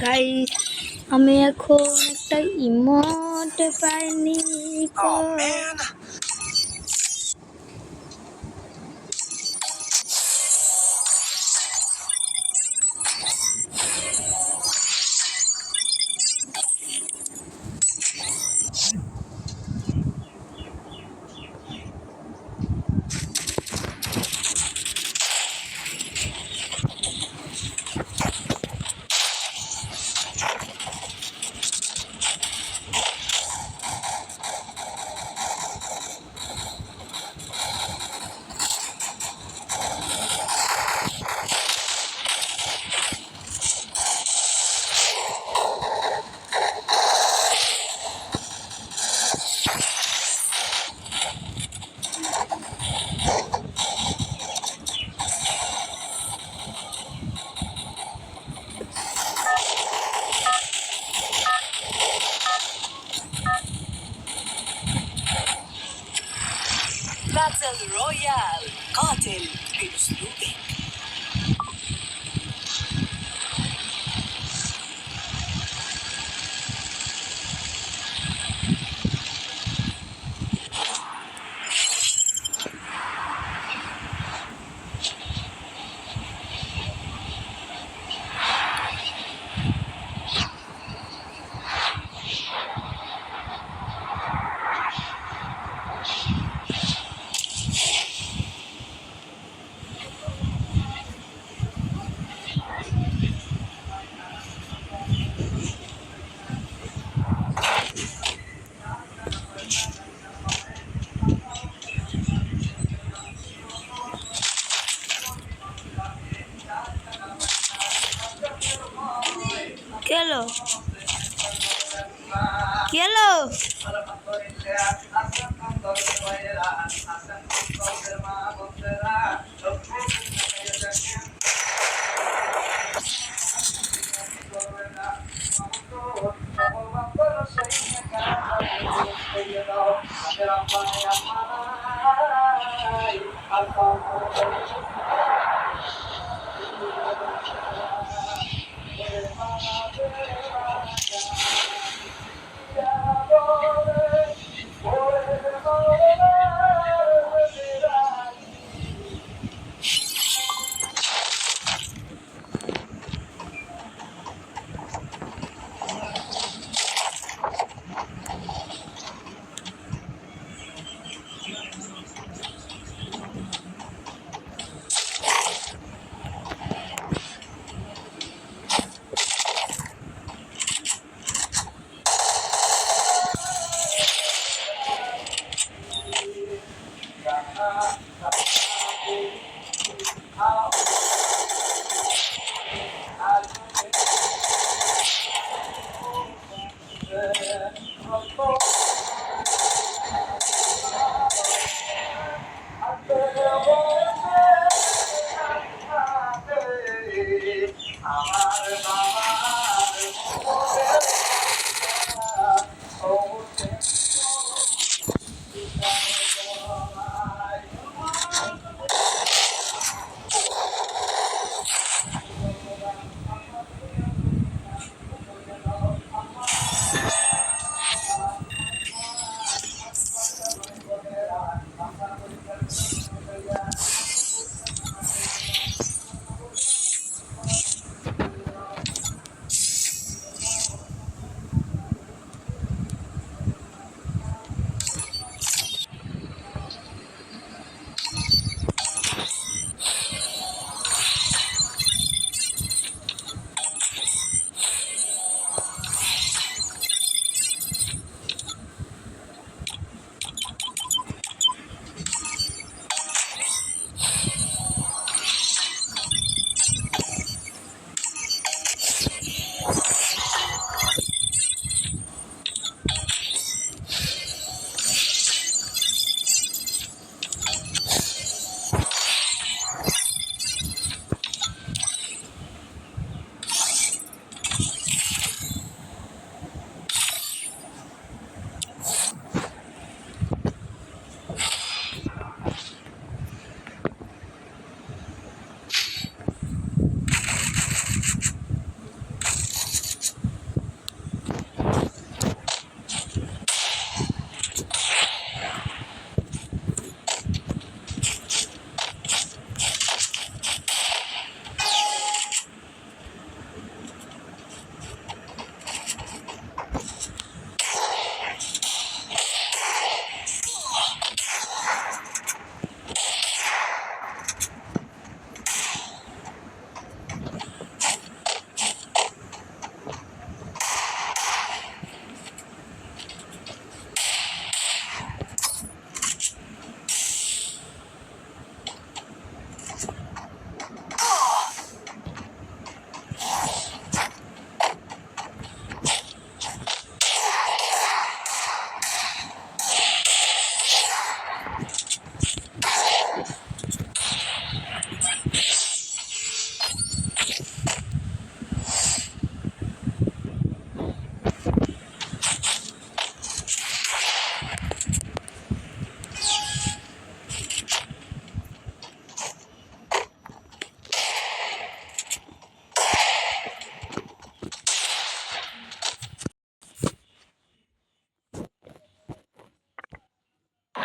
Guys আমি এখন একটা ইমোট পাইনি। باتل رويال قاتل بأسلوبك. কি হলো?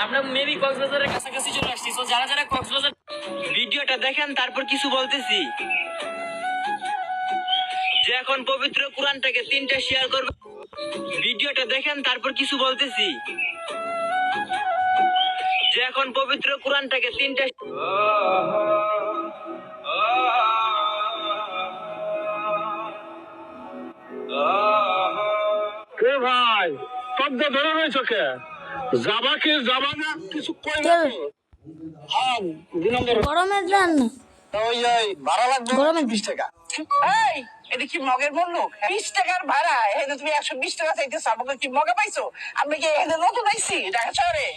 আমরা মেবি কক্সবাজারের কাছাকাছি চলে আসছি। তো যারা যারা কক্সবাজার ভিডিওটা দেখেন তারপর কিছু বলতেছি, যে এখন পবিত্র কোরআনটাকে 3টা শেয়ার করবে। ভিডিওটা দেখেন তারপর কিছু বলতেছি, যে এখন পবিত্র কোরআনটাকে 3টা। কে ভাই শব্দ ধরে রয়েছে কে? যাবা কি যাবা না কিছু কই না তো? হ্যাঁ 2 নম্বর গরমের দেন না, ওই ভাড়া লাগবে গরমে 20 টাকা। এই এটা কি মগের বলল 20 টাকার ভাড়া? এখানে তুমি 120 টাকা চাইতেছো, আমাকে কি মগে পাইছো? আমি কি এখানে নতুন আইছি ঢাকা শহরে?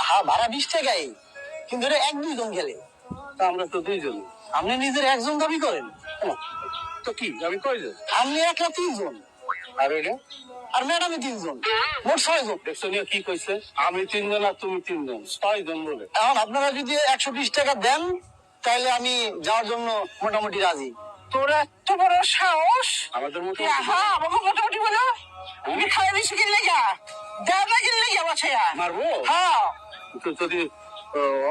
হ্যাঁ ভাড়া 20 টাকাই, কিন্তু এটা 1-2 জন গেলে। তা আমরা তো 2 জন। আপনি নিজের একজন দাবি করেন তো কি আমি কয়জন? আপনি একলা 3 জন, আর এটা আর ম্যাডামে 3 জন, মোট 6 জন। দেখছো নিয়ে কি কইছে? আমি 3 জন আর তুমি 3 জন, 6 জন বলে। এখন আপনারা যদি 120 টাকা দেন তাহলে আমি যাওয়ার জন্য মোটামুটি রাজি। তোর এত বড় সাহস! আমাদের মতো হ্যাঁ আমাকে মোটামুটি বলো, তুমি খাওয়া বেশি কিনলে গা দেড় না কিনলে গা বাছাইয়া মারবো? হ্যাঁ তো যদি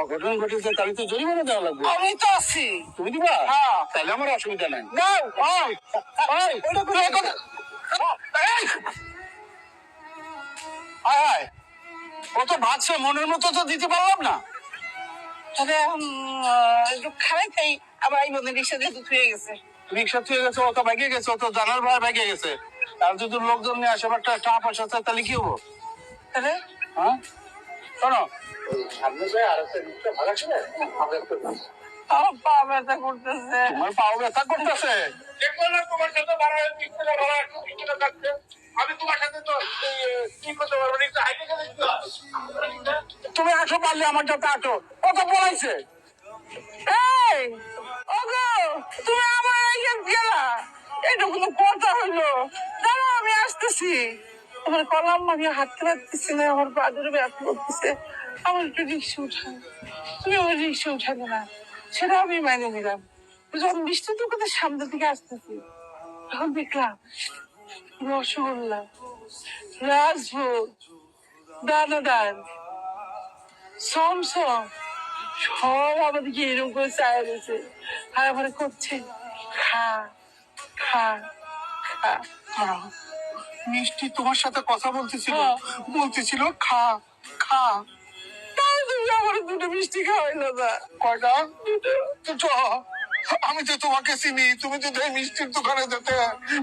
অঘটন ঘটেছে তাহলে তো জরিমানা দেওয়া লাগবে। আমি তো আছি। তুমি দিবা? হ্যাঁ। তাহলে আমার অসুবিধা নাই। নাও ওইটা করে কথা। আয় আয়, ও তো ভাবছে মনের মতো তো দিতে পারলাম না। তাহলে একটু খারাই খাই, আবার এই মধ্যে রিক্সা যেহেতু থুয়ে গেছে। রিক্সা থেকে গেছে, ও তো ব্যাগে গেছে, ও তো জানার ভাই ব্যাগে গেছে। আর যদি লোকজন নিয়ে আসে একটা টাপ আসে তাহলে কি হবো? তাহলে হ্যাঁ শোনো, সামনে যায় আর একটা রিক্সা ভাড়া ছিল, আমরা একটু আমার পা ব্যথা করতেছে। তোমার পাও ব্যথা করতেছে? দেখবো না তোমার সাথে ভাড়া 30 টাকা ভাড়া 120 টাকা থাকছে। আমি তোমার সাথে তো কি করতে পারবো না, একটু হাইটে গেলে কি হয়? তুমি আসো, পারলে আমার সাথে আসো। কত বলাইছে? এই ওগো, তুমি আমার এখান গেলা, এটা কোনো কথা হইলো? দাঁড়াও আমি আসতেছি। আমার কলাম আমি হাঁটতে পারতেছি না, আমার পা ধরে ব্যথা করতেছে, আমার একটু রিক্সা উঠান। তুমি আমার রিক্সা উঠালে না, সেটা আমি মেনে নিলাম। যখন বৃষ্টির দোকানের সামনে থেকে আসতেছি তখন দেখলাম রসগোল্লা, রাজভোগ, দানাদার, সমসম সব আমাদেরকে এরকম করে চায় রয়েছে। আর আমার করছে খা খা খা। মিষ্টি তোমার সাথে কথা বলতেছিল, হ্যাঁ। বলতেছিল খা খা। তাই তুমি আমার দুটো মিষ্টি খাওয়াইলো না। কয়টা? তো চ, আমি তো তোমাকে চিনি, তুমি যদি এই মিষ্টির দোকানে যেতে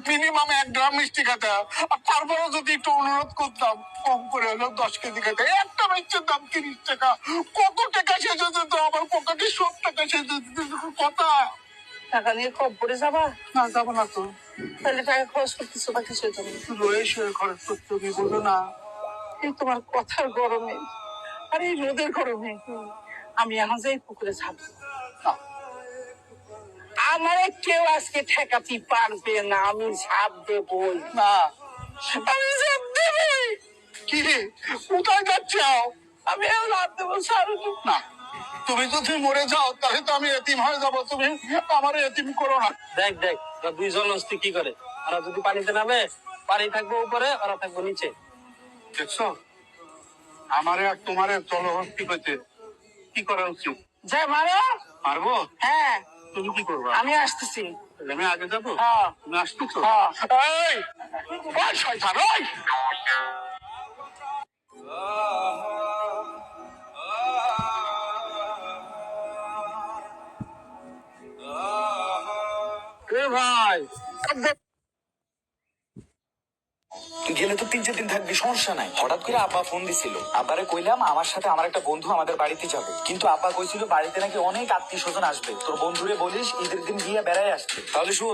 মিনিমাম 1 গ্রাম মিষ্টি খেতে, আর তারপরে যদি একটু অনুরোধ করতাম কম করে হলো 10 কেজি খেতে। একটা মিষ্টির দাম 30 টাকা, কত টাকা শেষ হয়ে যেত আমার পকেটে, সব টাকা শেষ হয়ে যেত। কথা টাকা নিয়ে কম পড়ে যাবা? না, যাবো না তো, তাহলে টাকা খরচ করতেছো বা কিসের জন্য? রয়ে শুয়ে খরচ করতে তুমি বলো না। এই তোমার কথার গরমে আর এই রোদের গরমে আমি এখন যাই পুকুরে যাবো। না, আমারে কেউ আজকে ঠেকাতে পারবে না, আমি ঝাঁপ দেবই। না। আমি ঝাঁপ দেবই। কি কোথায় যাচ্ছাও? আমি লাভ দেবো সারু। না, তুমি যদি মরে যাও তাহলে তো আমি এতিম হয়ে যাবো, তুমি আমার এতিম করো না। দেখ দেখ ওরা দুইজন অস্তি কি করে, ওরা যদি পানিতে নামে পানি থাকবো উপরে, ওরা থাকবো নিচে। দেখছো, আমারে আর তোমারে জলহস্তি হইতে কি করা উচিত? যাই মারো। পারবো? হ্যাঁ, তুমি কি করবা? আমি আসতেছি। তাহলে আমি আগে যাবো? হ্যাঁ। তুমি আসতেছো? হ্যাঁ। এই, ওই শয়তান, ওই! এ ভাই, তুই গেলে তো 3-4 দিন থাকবি, সমস্যা নাই। হঠাৎ করে আব্বা ফোন দিছিল, আব্বারে কইলাম আমার সাথে আমার একটা বন্ধু আমাদের বাড়িতে যাবে, কিন্তু আব্বা কইছিল বাড়িতে নাকি অনেক আত্মীয় স্বজন আসবে, তোর বন্ধুরে বলিস ঈদের দিন গিয়ে বেড়াই আসতে। তাহলে শুন,